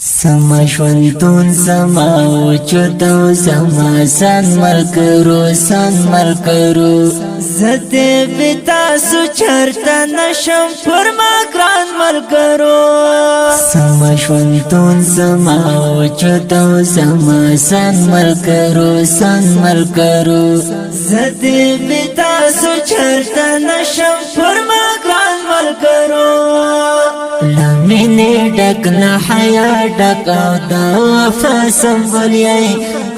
سما ژوندون زما وجود زما سن ملګرو زده بتاسو چرته نشم پر ما ګران ملګرو سما ژوندون زما وجود زما سن ملګرو زده بتاسو چرته نشم پر ما ګران ملګرو لمنه ډک نه حیا ډک او دا وفا سمبولیای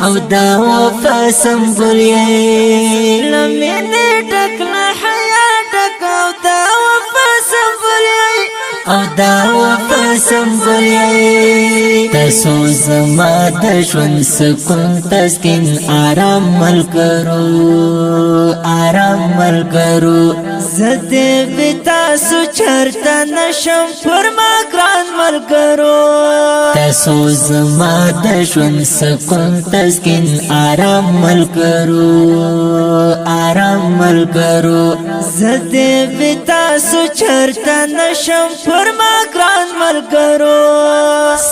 او دا وفا سمبولیای لمنه ډک نه حیا ډک او دا وفا سمبولیای او دا وفا سمبولیای تاسو زما د ژوند سکون تسکین آرام ملګرو زده بتاسو چرته نشم پر ما ګران ملګرو تاسو زما د ژوند سکون تسکین آرام ملګرو زده بتاسو چرته نشم پر ما ګران ملګرو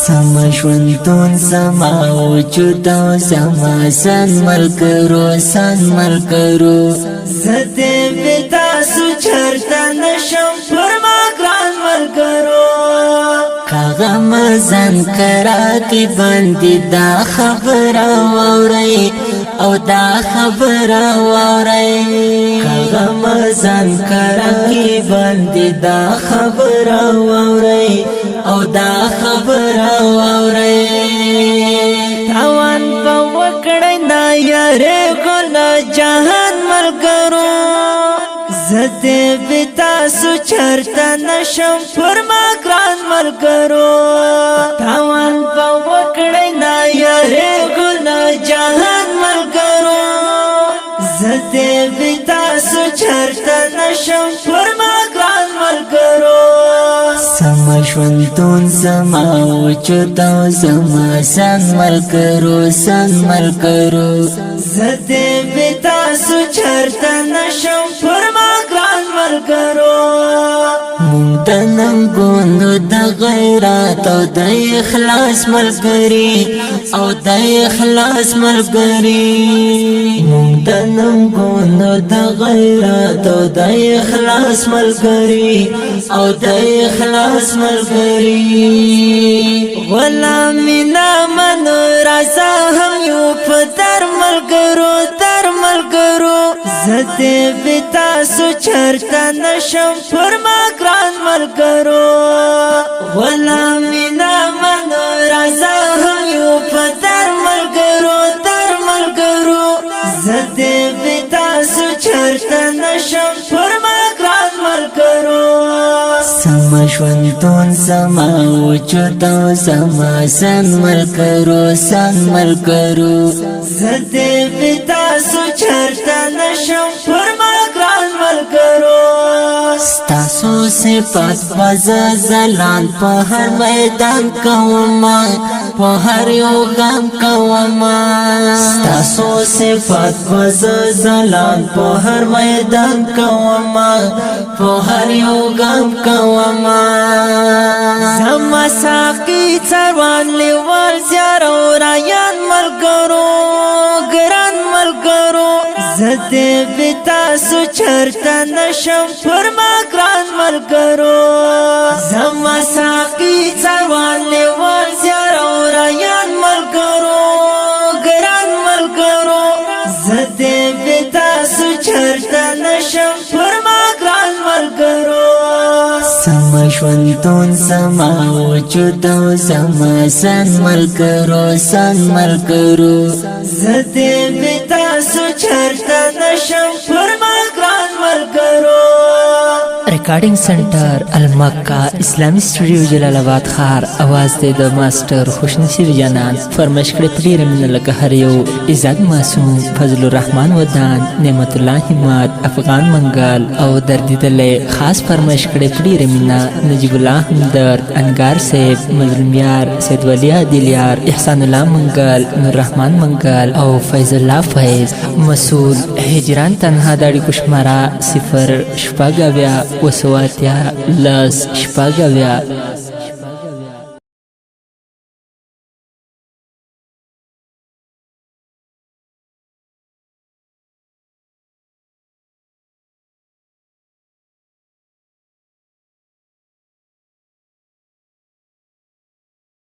سما ژوندون زما وجود زما سن ملګرو زده بتاسو چرته نشم پر ما ګران ملګرو کاغه مزن کراتی باندې دا خبره واوري او دا خبره واوري کاغه مزن کراتی باندې دا خبره واوري او دا خبره واوري تاوان په وکړی دا یاره ګل جهان ملګرو زده بتاسو چرته نشم پر ما ګران ملګرو تاوان په وکړی دا یاره ګل جهان ملګرو زده بتاسو چرته نشم پر ما ګران ملګرو سما ژوندون زما وجود زما سن ملګرو زده بتاسو چرته نشم پر ما ګران ملګرو مونږ د ننګونو د غیرت او د اخلاص ملګري مونږ د ننګونو د غیرت او د اخلاص ملګري غلامینا منو رضا هم یو په در ملګرو زده بتاسو چرته نشم پر ما ګران ملګرو غلامینا منو رضا هم یو په در ملګرو زده بتاسو چرته نشم پر ما ګران ملګرو سما ژوندون زما وجود زما سن ملګرو زده بتاسو چرته نشم پر ما ګران ملګرو ستاسو صفات زلان په هر میدان کوما په هر یو ګام کوما ستاسو صفات زلان په هر میدان کوما په هر یو ګام کوما زما ساقي څروان لیوال زیار او رایان ملګرو ګران ملګرو زده بتاسو چرته نشم پر ما ګران ملګرو زما ساقي څروان لیوال زیار او رایان ملګرو ګران ملګرو زده بتاسو چرته نشم پر ما ګران ملګرو سما ژوندون زما وجود زما سن ملګرو زده بتاسو چرته نشم پر ما ګران ملګرو ریکارډینګ سنټر المکه اسلامي سټوډیو جلال آباد ښار اواز دی د ماسټر خوشنصیر جانان فرمایش کړی په ډېره مینه لکه هر یو عزت معصوم فضل الرحمن ودان نعمت الله همت افغان منګل او دردیدلی خاص فرمایش کړی په ډېره مینه نجیب الله همدرد انګار صاحب مظلومیار سید ولی عادلیار احسان الله منګل نور رحمان منګل او فیض الله فیض مسئول هجران تنها د اړیکو شماره 0 شپږ اویا وسواتیا لس شپږ اویا